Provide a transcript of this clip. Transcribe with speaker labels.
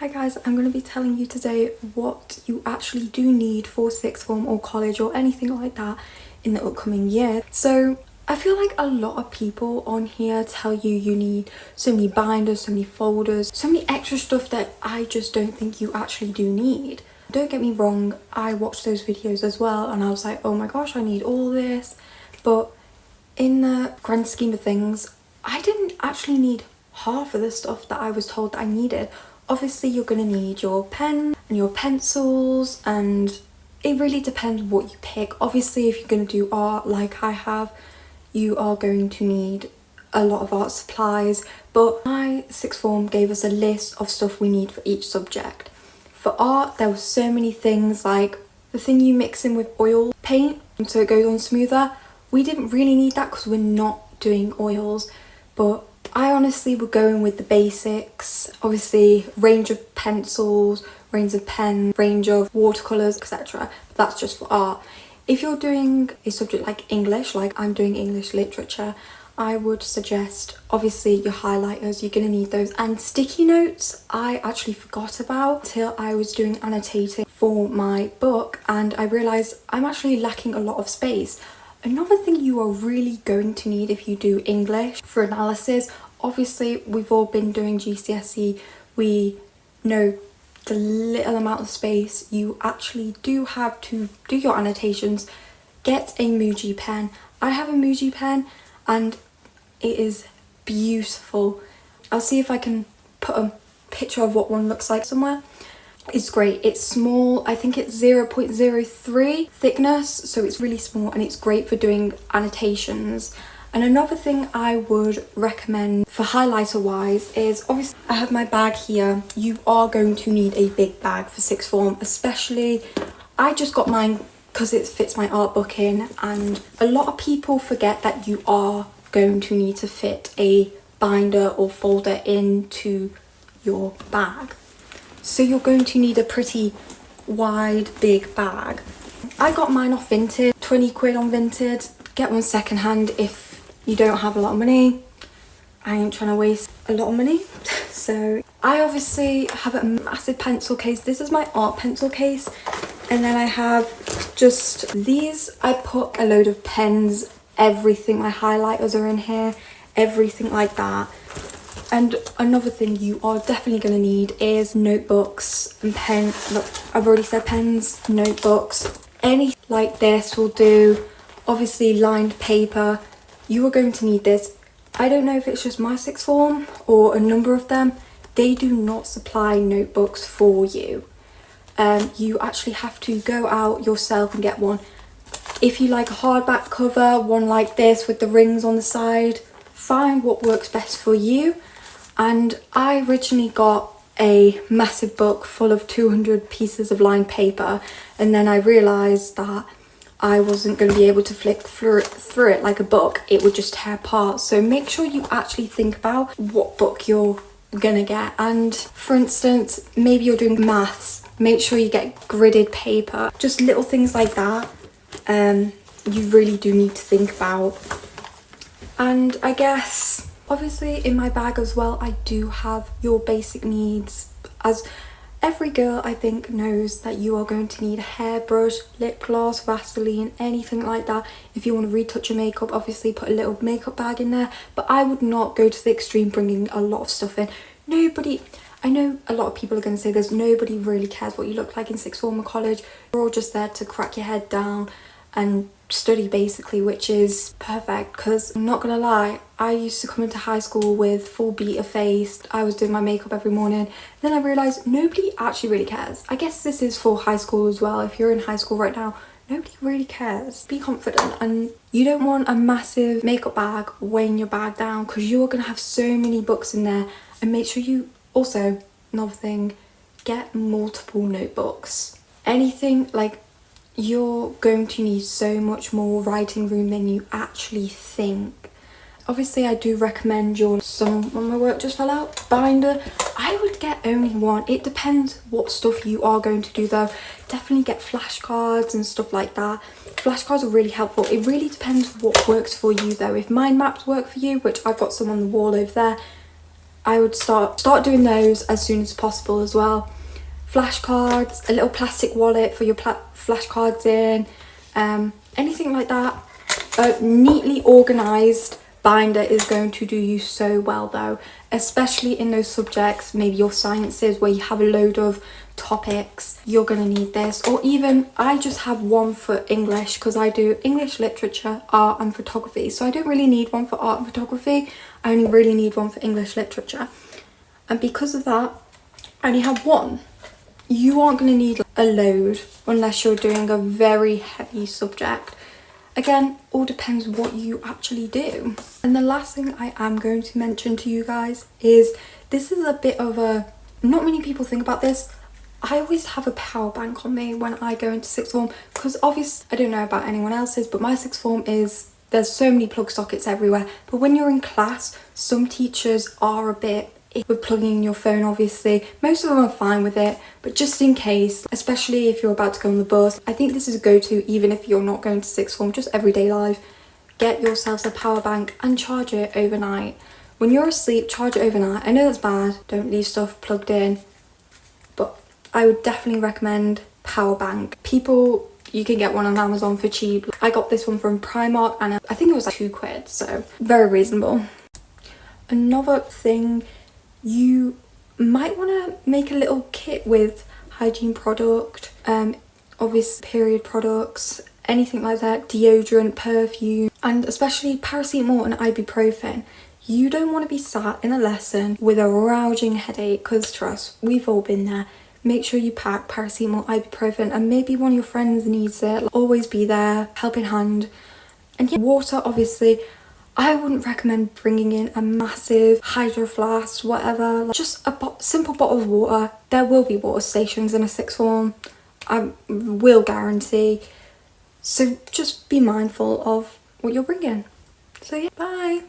Speaker 1: Hi guys, I'm going to be telling you today what you actually do need for sixth form or college or anything like that in the upcoming year. So I feel like a lot of people on here tell you need so many binders, so many folders, so many extra stuff that I just don't think you actually do need. Don't get me wrong, I watched those videos as well and I was like, oh my gosh, I need all this. But in the grand scheme of things, I didn't actually need half of the stuff that I was told that I needed. Obviously you're going to need your pen and your pencils, and it really depends what you pick. Obviously if you're going to do art like I have, you are going to need a lot of art supplies, but my sixth form gave us a list of stuff we need for each subject. For art there were so many things, like the thing you mix in with oil paint so it goes on smoother. We didn't really need that because we're not doing oils, but I honestly would go in with the basics. Obviously range of pencils, range of pens, range of watercolours, etc. That's just for art. If you're doing a subject like English, like I'm doing English literature, I would suggest obviously your highlighters, you're going to need those, and sticky notes I actually forgot about till I was doing annotating for my book and I realised I'm actually lacking a lot of space. Another thing you are really going to need if you do English for analysis, obviously we've all been doing GCSE, we know the little amount of space you actually do have to do your annotations. Get a Muji pen. I have a Muji pen and it is beautiful. I'll see if I can put a picture of what one looks like somewhere. It's great. It's small. I think it's 0.03 thickness, so it's really small and it's great for doing annotations. And another thing I would recommend for highlighter wise is, obviously I have my bag here. You are going to need a big bag for sixth form, especially I just got mine because it fits my art book in, and a lot of people forget that you are going to need to fit a binder or folder into your bag. So you're going to need a pretty wide, big bag. I got mine off Vinted, 20 quid on Vinted. Get one secondhand if you don't have a lot of money. I ain't trying to waste a lot of money. So I obviously have a massive pencil case. This is my art pencil case. And then I have just these. I put a load of pens, everything. My highlighters are in here, everything like that. And another thing you are definitely going to need is notebooks and pen. Look, I've already said pens, notebooks, anything like this will do. Obviously lined paper, you are going to need this. I don't know if it's just my sixth form or a number of them. They do not supply notebooks for you. You actually have to go out yourself and get one. If you like a hardback cover, one like this with the rings on the side, find what works best for you. And I originally got a massive book full of 200 pieces of lined paper, and then I realised that I wasn't going to be able to flick through it like a book. It would just tear apart. So make sure you actually think about what book you're going to get. And for instance, maybe you're doing maths, make sure you get gridded paper. Just little things like that you really do need to think about. And I guess obviously in my bag as well, I do have your basic needs. As every girl I think knows that you are going to need a hairbrush, lip gloss, Vaseline, anything like that. If you want to retouch your makeup, obviously put a little makeup bag in there, but I would not go to the extreme bringing a lot of stuff in. I know a lot of people are going to say there's nobody really cares what you look like in sixth form or college. You're all just there to crack your head down and study basically, which is perfect, because I'm not gonna lie, I used to come into high school with full beater face. I was doing my makeup every morning. Then I realised nobody actually really cares. I guess this is for high school as well. If you're in high school right now, nobody really cares. Be confident, and you don't want a massive makeup bag weighing your bag down because you're gonna have so many books in there. And make sure you also, another thing, get multiple notebooks. Anything like, you're going to need so much more writing room than you actually think. Obviously I do recommend some of my work just fell out, binder. I would get only one. It depends what stuff you are going to do though. Definitely get flashcards and stuff like that. Flashcards are really helpful. It really depends what works for you though. If mind maps work for you, which I've got some on the wall over there, I would start doing those as soon as possible as well. Flashcards, a little plastic wallet for your flashcards in, anything like that. A neatly organised binder is going to do you so well though, especially in those subjects, maybe your sciences where you have a load of topics. You're gonna need this. Or even, I just have one for English because I do English literature, art and photography, so I don't really need one for art and photography. I only really need one for English literature, and because of that I only have one. You aren't going to need a load unless you're doing a very heavy subject. Again, all depends what you actually do. And the last thing I am going to mention to you guys is, this is a bit of a, not many people think about this. I always have a power bank on me when I go into sixth form, because obviously I don't know about anyone else's, but my sixth form is, there's so many plug sockets everywhere. But when you're in class, some teachers are a bit with plugging in your phone. Obviously most of them are fine with it, but just in case, especially if you're about to go on the bus, I think this is a go-to. Even if you're not going to sixth form, just everyday life, get yourselves a power bank and charge it overnight. When you're asleep, charge it overnight. I know that's bad, don't leave stuff plugged in, but I would definitely recommend power bank. People, you can get one on Amazon for cheap. I got this one from Primark and I think it was like £2, so very reasonable. Another thing, you might want to make a little kit with hygiene product, obvious period products, anything like that, deodorant, perfume, and especially paracetamol and ibuprofen. You don't want to be sat in a lesson with a rousing headache, because trust, we've all been there. Make sure you pack paracetamol, ibuprofen, and maybe one of your friends needs it. Always be there, helping hand. And yeah, water, obviously. I wouldn't recommend bringing in a massive hydro flask, whatever. Like, just a simple bottle of water. There will be water stations in a sixth form, I will guarantee. So just be mindful of what you're bringing. So yeah, bye.